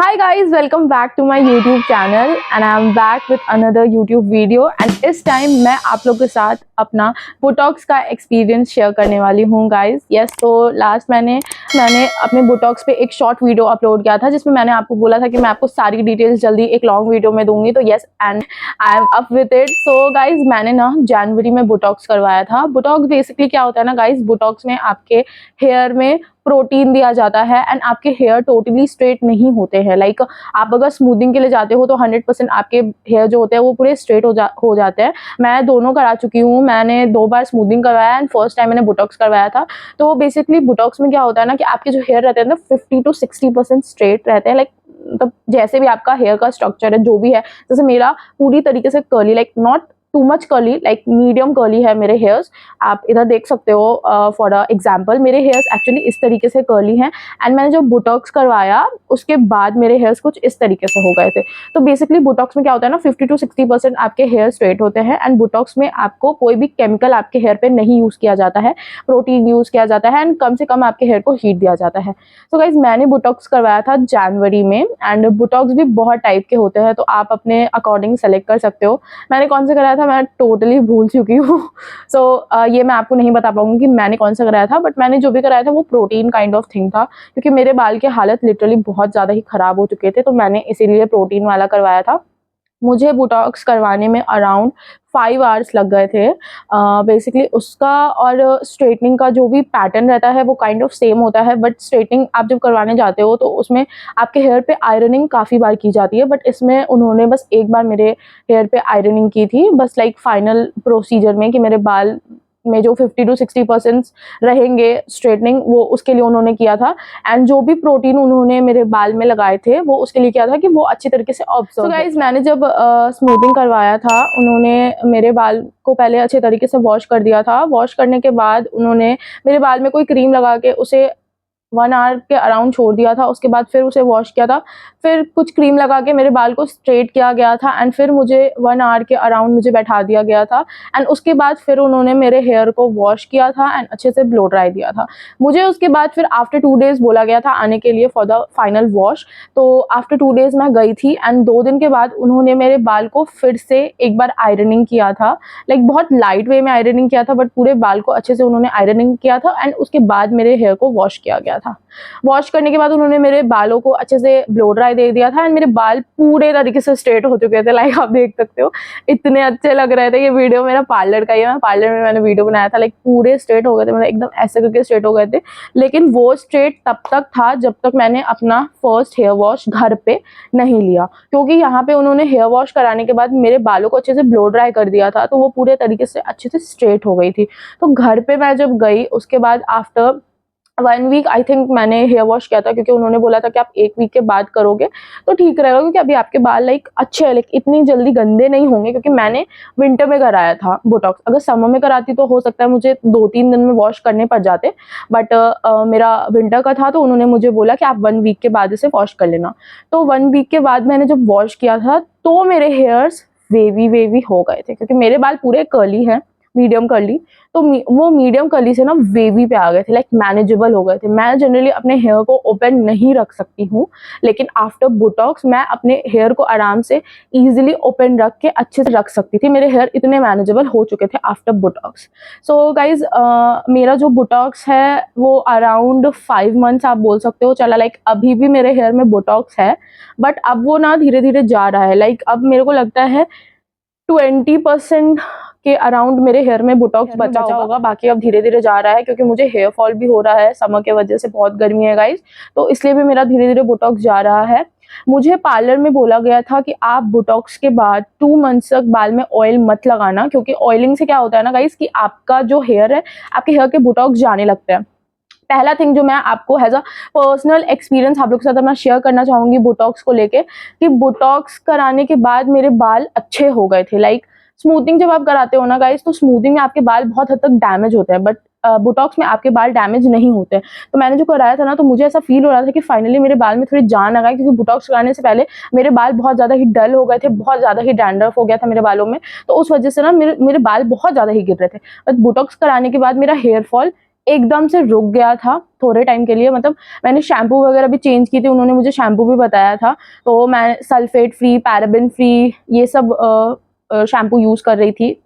Hi guys, welcome back to my YouTube channel and I am back with another YouTube video and इस time मैं आप लोग के साथ अपना बोटॉक्स का एक्सपीरियंस शेयर करने वाली हूँ गाइस। यस, तो लास्ट मैंने अपने बोटॉक्स पे एक शॉर्ट वीडियो अपलोड किया था जिसमें मैंने आपको बोला था कि मैं आपको सारी डिटेल्स जल्दी एक लॉन्ग वीडियो में दूंगी। तो yes, and I am up with it. So guys, मैंने ना जनवरी में बोटॉक्स करवाया था। बोटॉक्स बेसिकली क्या होता है ना गाइज, बोटॉक्स में आपके हेयर में प्रोटीन दिया जाता है एंड आपके हेयर टोटली स्ट्रेट नहीं होते हैं। लाइक आप अगर स्मूथिंग के लिए जाते हो तो 100% आपके हेयर जो होते हैं वो पूरे स्ट्रेट हो जाते हैं। मैं दोनों करा चुकी हूँ, मैंने 2 बार स्मूथिंग करवाया एंड फर्स्ट टाइम मैंने बोटॉक्स करवाया था। तो बेसिकली बोटॉक्स में क्या होता है ना कि आपके जो हेयर रहते हैं ना 50 to 60% स्ट्रेट रहते हैं। लाइक मतलब जैसे भी आपका हेयर का स्ट्रक्चर है जो भी है, जैसे मेरा पूरी तरीके से curly, like not too much curly, like medium curly है मेरे हेयर्स। आप इधर देख सकते हो फॉर एग्जांपल मेरे हेयर्स एक्चुअली इस तरीके से कर्ली हैं एंड मैंने जब बोटॉक्स करवाया उसके बाद मेरे हेयर्स कुछ इस तरीके से हो गए थे। तो बेसिकली बोटॉक्स में क्या होता है ना 50 to 60% आपके हेयर स्ट्रेट होते हैं एंड बोटॉक्स में आपको कोई भी केमिकल आपके हेयर पे नहीं यूज किया जाता है, प्रोटीन यूज किया जाता है एंड कम से कम आपके हेयर को हीट दिया जाता है। तो गाइज, मैंने बोटॉक्स करवाया था जनवरी में एंड बोटॉक्स भी बहुत टाइप के होते हैं तो आप अपने अकॉर्डिंग सेलेक्ट कर सकते हो। मैंने कौन सा कराया था मैं टोटली भूल चुकी हूँ। सो ये मैं आपको नहीं बता पाऊंगी कि मैंने कौन सा कराया था, बट मैंने जो भी कराया था वो प्रोटीन काइंड ऑफ थिंग था क्योंकि मेरे बाल की हालत लिटरली बहुत ज़्यादा ही खराब हो चुके थे। तो मैंने इसीलिए प्रोटीन वाला करवाया था। मुझे बोटॉक्स करवाने में अराउंड 5 आवर्स लग गए थे। बेसिकली उसका और स्ट्रेटनिंग का जो भी पैटर्न रहता है वो काइंड ऑफ सेम होता है, बट स्ट्रेटनिंग आप जब करवाने जाते हो तो उसमें आपके हेयर पे आयरनिंग काफ़ी बार की जाती है, बट इसमें उन्होंने बस एक बार मेरे हेयर पे आयरनिंग की थी, बस लाइक फाइनल प्रोसीजर में कि मेरे बाल में जो 50 to 60% रहेंगे स्ट्रेटनिंग, वो उसके लिए उन्होंने किया था। एंड जो भी प्रोटीन उन्होंने मेरे बाल में लगाए थे वो उसके लिए किया था कि वो अच्छी तरीके से ऑब्जर्व। तो गाइज, मैंने जब स्मूथिंग करवाया था उन्होंने मेरे बाल को पहले अच्छे तरीके से वॉश कर दिया था। वॉश करने के बाद उन्होंने मेरे बाल में कोई क्रीम लगा के उसे 1 आवर के अराउंड छोड़ दिया था। उसके बाद फिर उसे वॉश किया था, फिर कुछ क्रीम लगा के मेरे बाल को स्ट्रेट किया गया था एंड फिर मुझे 1 आवर के अराउंड मुझे बैठा दिया गया था एंड उसके बाद फिर उन्होंने मेरे हेयर को वॉश किया था एंड अच्छे से ब्लो ड्राई दिया था। मुझे उसके बाद फिर आफ्टर 2 डेज़ बोला गया था आने के लिए फॉर द फाइनल वॉश। तो आफ्टर 2 डेज़ मैं गई थी एंड 2 दिन के बाद उन्होंने मेरे बाल को फिर से एक बार आयरनिंग किया था। लाइक बहुत लाइट वे में आयरनिंग किया था, बट पूरे बाल को अच्छे से उन्होंने आयरनिंग किया था एंड उसके बाद मेरे हेयर को वॉश किया गया था। वॉश करने के बाद उन्होंने मेरे बालों को अच्छे से ब्लो ड्राई दे दिया था एंड मेरे बाल पूरे तरीके से स्ट्रेट हो चुके थे। लाइक आप देख सकते हो इतने अच्छे लग रहे थे। ये वीडियो मेरा पार्लर का ही है, मैं पार्लर में मैंने वीडियो बनाया था। लाइक पूरे स्ट्रेट हो गए थे, मतलब एकदम ऐसे करके स्ट्रेट हो गए थे। लेकिन वो स्ट्रेट तब तक था जब तक मैंने अपना फर्स्ट हेयर वॉश घर पे नहीं लिया, क्योंकि यहाँ पे उन्होंने हेयर वॉश कराने के बाद मेरे बालों को अच्छे से ब्लो ड्राई कर दिया था तो वो पूरे तरीके से अच्छे से स्ट्रेट हो गई थी। तो घर पे मैं जब गई उसके बाद आफ्टर 1 वीक आई थिंक मैंने हेयर वॉश किया था, क्योंकि उन्होंने बोला था कि आप 1 वीक के बाद करोगे तो ठीक रहेगा, क्योंकि अभी आपके बाल लाइक अच्छे हैं, लाइक इतनी जल्दी गंदे नहीं होंगे। क्योंकि मैंने विंटर में कराया था बोटॉक्स, अगर समर में कराती तो हो सकता है मुझे 2-3 दिन में वॉश करने पड़ जाते, बट मेरा विंटर का था तो उन्होंने मुझे बोला कि आप 1 वीक के बाद इसे वॉश कर लेना। तो 1 वीक के बाद मैंने जब वॉश किया था तो मेरे हेयर्स वेवी हो गए थे, क्योंकि मेरे बाल पूरे कर्ली हैं, मीडियम कर्ली, तो वो मीडियम कर्ली से ना वेवी पे आ गए थे, लाइक मैनेजेबल हो गए थे। मैं जनरली अपने हेयर को ओपन नहीं रख सकती हूँ, लेकिन आफ्टर बोटॉक्स मैं अपने हेयर को आराम से इजीली ओपन रख के अच्छे से रख सकती थी। मेरे हेयर इतने मैनेजेबल हो चुके थे आफ्टर बोटॉक्स। सो गाइज, मेरा जो बोटॉक्स है वो अराउंड 5 मंथ्स आप बोल सकते हो चला। लाइक अभी भी मेरे हेयर में बोटॉक्स है, बट अब वो ना धीरे धीरे जा रहा है। लाइक अब मेरे को लगता है 20% के अराउंड मेरे हेयर में बोटॉक्स बचा होगा, बाकी अब धीरे धीरे जा रहा है, क्योंकि मुझे हेयर फॉल भी हो रहा है समर के वजह से, बहुत गर्मी है गाइस, तो इसलिए भी मेरा धीरे धीरे बोटॉक्स जा रहा है। मुझे पार्लर में बोला गया था कि आप बोटॉक्स के बाद 2 मंथ्स तक बाल में ऑयल मत लगाना, क्योंकि ऑयलिंग से क्या होता है ना गाइस कि आपका जो हेयर है, आपके हेयर के बोटॉक्स जाने लगते हैं। पहला थिंग जो मैं आपको एज अ पर्सनल एक्सपीरियंस आप लोग के साथ अपना शेयर करना चाहूंगी बोटॉक्स को लेके, कि बोटॉक्स कराने के बाद मेरे बाल अच्छे हो गए थे। लाइक स्मूथिंग जब आप कराते हो ना गाइस, तो स्मूथिंग में आपके बाल बहुत हद तक डैमेज होते हैं, बट बोटॉक्स में आपके बाल डैमेज नहीं होते। तो मैंने जो कराया था ना, तो मुझे ऐसा फील हो रहा था कि फाइनली मेरे बाल में थोड़ी जान आ गई, क्योंकि बोटॉक्स कराने से पहले मेरे बाल बहुत ज़्यादा ही डल हो गए थे, बहुत ज़्यादा ही डैंड्रफ हो गया था मेरे बालों में, तो उस वजह से ना मेरे बाल बहुत ज़्यादा ही गिर रहे थे। बट बोटॉक्स कराने के बाद मेरा हेयर फॉल एकदम से रुक गया था थोड़े टाइम के लिए। मतलब मैंने शैम्पू वगैरह भी चेंज की थी, उन्होंने मुझे शैम्पू भी बताया था, तो मैं सल्फेट फ्री, पैराबेन फ्री ये सब शैम्पू यूज़ कर रही थी।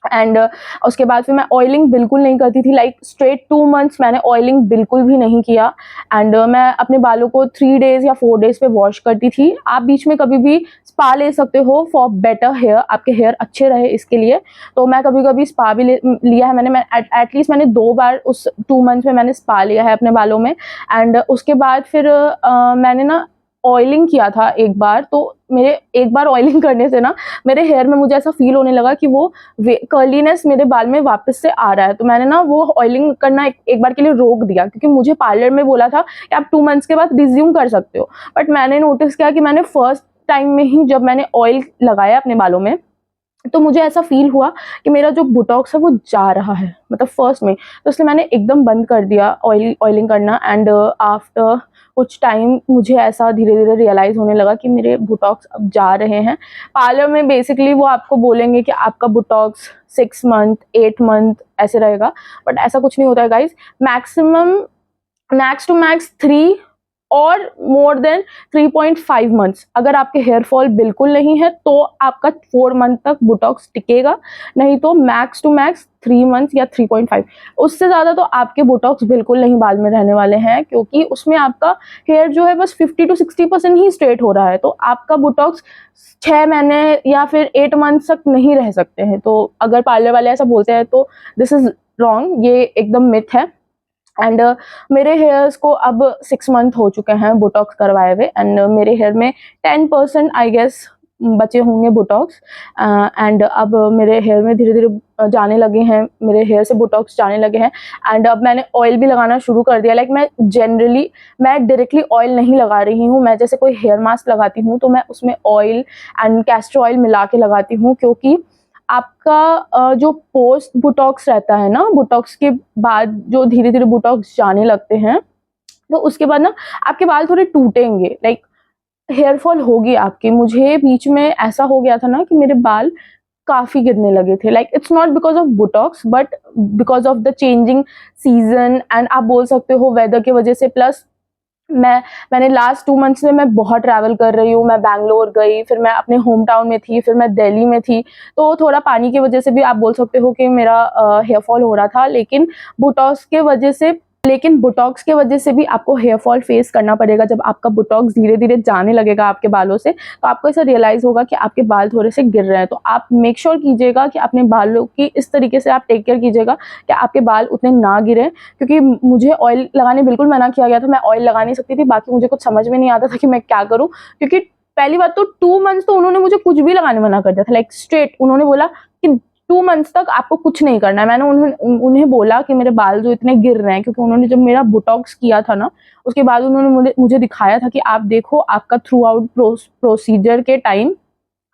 एंड उसके बाद फिर मैं ऑयलिंग बिल्कुल नहीं करती थी, लाइक स्ट्रेट 2 मंथ्स मैंने ऑयलिंग बिल्कुल भी नहीं किया। एंड मैं अपने बालों को 3 डेज़ या 4 डेज़ पे वॉश करती थी। आप बीच में कभी भी स्पा ले सकते हो फॉर बेटर हेयर, आपके हेयर अच्छे रहे इसके लिए। तो मैं कभी-कभी स्पा भी लिया है मैंने। मैं एटलीस्ट मैंने 2 बार उस 2 मंथ्स में मैंने स्पा लिया है अपने बालों में। एंड उसके बाद फिर मैंने ना ऑयलिंग किया था एक बार, तो मेरे एक बार ऑयलिंग करने से ना मेरे हेयर में मुझे ऐसा फ़ील होने लगा कि वो कर्लीनेस मेरे बाल में वापस से आ रहा है। तो मैंने ना वो ऑयलिंग करना एक बार के लिए रोक दिया, क्योंकि मुझे पार्लर में बोला था कि आप 2 मंथ्स के बाद रिज़्यूम कर सकते हो। बट मैंने नोटिस किया कि मैंने फर्स्ट टाइम में ही जब मैंने ऑयल लगाया अपने बालों में, तो मुझे ऐसा फ़ील हुआ कि मेरा जो बोटॉक्स है वो जा रहा है, मतलब फर्स्ट में। तो इसलिए मैंने एकदम बंद कर दिया ऑयलिंग करना। एंड आफ्टर कुछ टाइम मुझे ऐसा धीरे-धीरे रियलाइज़ होने लगा कि मेरे बोटॉक्स अब जा रहे हैं। पार्लर में बेसिकली वो आपको बोलेंगे कि आपका बोटॉक्स 6 मंथ, 8 मंथ ऐसे रहेगा, बट ऐसा कुछ नहीं होता है guys. Maximum max to max 3 और मोर देन 3.5 मंथ्स। अगर आपके हेयर फॉल बिल्कुल नहीं है तो आपका 4 मंथ तक बोटॉक्स टिकेगा, नहीं तो मैक्स टू मैक्स 3 मंथ्स या 3.5। उससे ज़्यादा तो आपके बोटॉक्स बिल्कुल नहीं बाल में रहने वाले हैं, क्योंकि उसमें आपका हेयर जो है बस 50 to 60% ही स्ट्रेट हो रहा है। तो आपका बोटॉक्स 6 महीने या फिर 8 मंथ्स तक नहीं रह सकते हैं। तो अगर पार्लर वाले ऐसा बोलते हैं तो दिस इज़ रॉन्ग, ये एकदम मिथ है। एंड मेरे हेयर्स को अब 6 मंथ हो चुके हैं बोटॉक्स करवाए हुए। एंड मेरे हेयर में 10% आई गेस बचे होंगे बोटॉक्स। एंड अब मेरे हेयर में धीरे-धीरे जाने लगे हैं, मेरे हेयर से बोटॉक्स जाने लगे हैं। एंड अब मैंने ऑयल भी लगाना शुरू कर दिया। लाइक मैं डायरेक्टली ऑयल नहीं लगा रही हूँ। मैं जैसे कोई हेयर मास्क लगाती हूँ तो मैं उसमें ऑयल एंड कैस्टर ऑयल मिला के लगाती हूँ, क्योंकि आपका जो पोस्ट बोटॉक्स रहता है ना, बोटॉक्स के बाद जो धीरे-धीरे बोटॉक्स जाने लगते हैं, तो उसके बाद ना आपके बाल थोड़े टूटेंगे, लाइक हेयर फॉल होगी आपकी। मुझे बीच में ऐसा हो गया था ना कि मेरे बाल काफ़ी गिरने लगे थे। Like it's not because of Botox but because of the changing season, and आप बोल सकते हो वेदर की वजह से। प्लस मैंने लास्ट 2 मंथ्स में मैं बहुत ट्रैवल कर रही हूँ। मैं बैंगलोर गई, फिर मैं अपने होम टाउन में थी, फिर मैं दिल्ली में थी। तो थोड़ा पानी की वजह से भी आप बोल सकते हो कि मेरा हेयर फॉल हो रहा था। लेकिन बोटॉक्स के वजह से भी आपको हेयर फॉल फेस करना पड़ेगा। जब आपका बोटॉक्स धीरे-धीरे जाने लगेगा आपके बालों से, तो आपको ऐसा रियलाइज़ होगा कि आपके बाल थोड़े से गिर रहे हैं। तो आप मेक श्योर कीजिएगा कि अपने बालों की इस तरीके से आप टेक केयर कीजिएगा कि आपके बाल उतने ना गिरें। क्योंकि मुझे ऑयल लगाने बिल्कुल मना किया गया था, मैं ऑयल लगा नहीं सकती थी। बाकी मुझे कुछ समझ में नहीं आता था कि मैं क्या करूँ, क्योंकि पहली बात तो 2 मंथ्स तो उन्होंने मुझे कुछ भी लगाने मना कर दिया था। लाइक स्ट्रेट उन्होंने बोला कि 2 मंथ्स तक आपको कुछ नहीं करना है। मैंने उन्हें बोला कि मेरे बाल जो इतने गिर रहे हैं, क्योंकि उन्होंने जब मेरा बोटॉक्स किया था ना, उसके बाद उन्होंने मुझे दिखाया था कि आप देखो आपका थ्रू आउट प्रोसीजर के टाइम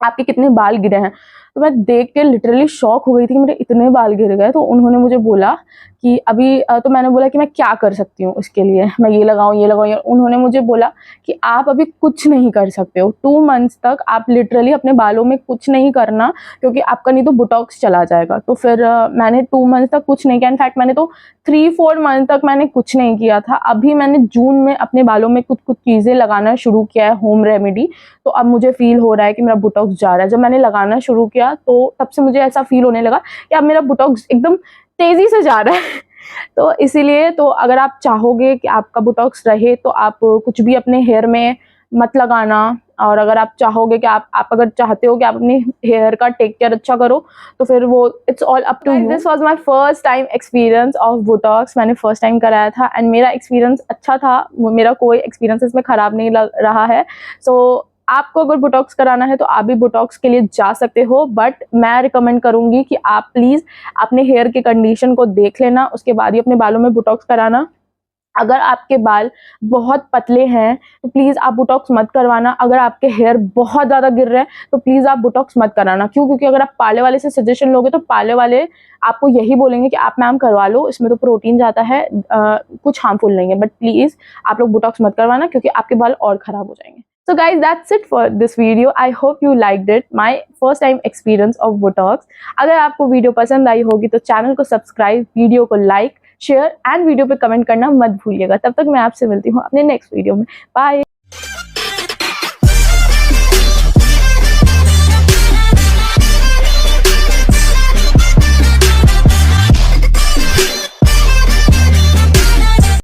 आपके कितने बाल गिरे हैं। तो मैं देख के लिटरली शॉक हो गई थी कि मेरे इतने बाल गिर गए। तो उन्होंने मुझे बोला कि अभी तो मैंने बोला कि मैं क्या कर सकती हूँ उसके लिए, मैं ये लगाऊँ, ये लगाऊँ। उन्होंने मुझे बोला कि आप अभी कुछ नहीं कर सकते हो, 2 मंथ्स तक आप लिटरली अपने बालों में कुछ नहीं करना, क्योंकि आपका नहीं तो बोटॉक्स चला जाएगा। तो फिर मैंने 2 मंथ्स तक कुछ नहीं किया। इनफैक्ट मैंने तो 3-4 मंथ तक मैंने कुछ नहीं किया था। अभी मैंने जून में अपने बालों में कुछ-कुछ चीज़ें लगाना शुरू किया है, होम रेमेडी। तो अब मुझे फ़ील हो रहा है कि मेरा बोटॉक्स जा रहा है। जब मैंने लगाना शुरू किया तो तब से मुझे ऐसा फ़ील होने लगा कि अब मेरा बोटॉक्स एकदम तेज़ी से जा रहा है। तो इसीलिए तो अगर आप चाहोगे कि आपका बोटॉक्स रहे तो आप कुछ भी अपने हेयर में मत लगाना। और अगर आप चाहोगे कि आप अगर चाहते हो कि आप अपने हेयर का टेक केयर अच्छा करो, तो फिर वो it's all up to you. This was my first time experience of Botox. मैंने फर्स्ट टाइम कराया था एंड मेरा एक्सपीरियंस अच्छा था। मेरा कोई एक्सपीरियंस इसमें ख़राब नहीं लग रहा है। सो आपको अगर बोटॉक्स कराना है तो आप भी बोटॉक्स के लिए जा सकते हो, बट मैं रिकमेंड करूँगी कि आप प्लीज़ अपने हेयर की कंडीशन को देख लेना, उसके बाद ही अपने बालों में बोटॉक्स कराना। अगर आपके बाल बहुत पतले हैं तो प्लीज़ आप बोटॉक्स मत करवाना। अगर आपके हेयर बहुत ज़्यादा गिर रहे हैं तो प्लीज़ आप बोटॉक्स मत कराना। क्यों? क्योंकि अगर आप पार्लर वाले से सजेशन लोगे तो पार्लर वाले आपको यही बोलेंगे कि आप मैम करवा लो, इसमें तो प्रोटीन जाता है, कुछ हार्मफुल नहीं है। बट प्लीज़ आप लोग बोटॉक्स मत करवाना, क्योंकि आपके बाल और ख़राब हो जाएंगे। So guys, that's it for this video. I hope you liked it. My first time experience of Botox. अगर आपको वीडियो पसंद आई होगी तो चैनल को सब्सक्राइब, वीडियो को लाइक, शेयर एंड वीडियो पे कमेंट करना मत भूलिएगा। तब तक मैं आपसे मिलती हूँ अपने नेक्स्ट वीडियो में। बाय।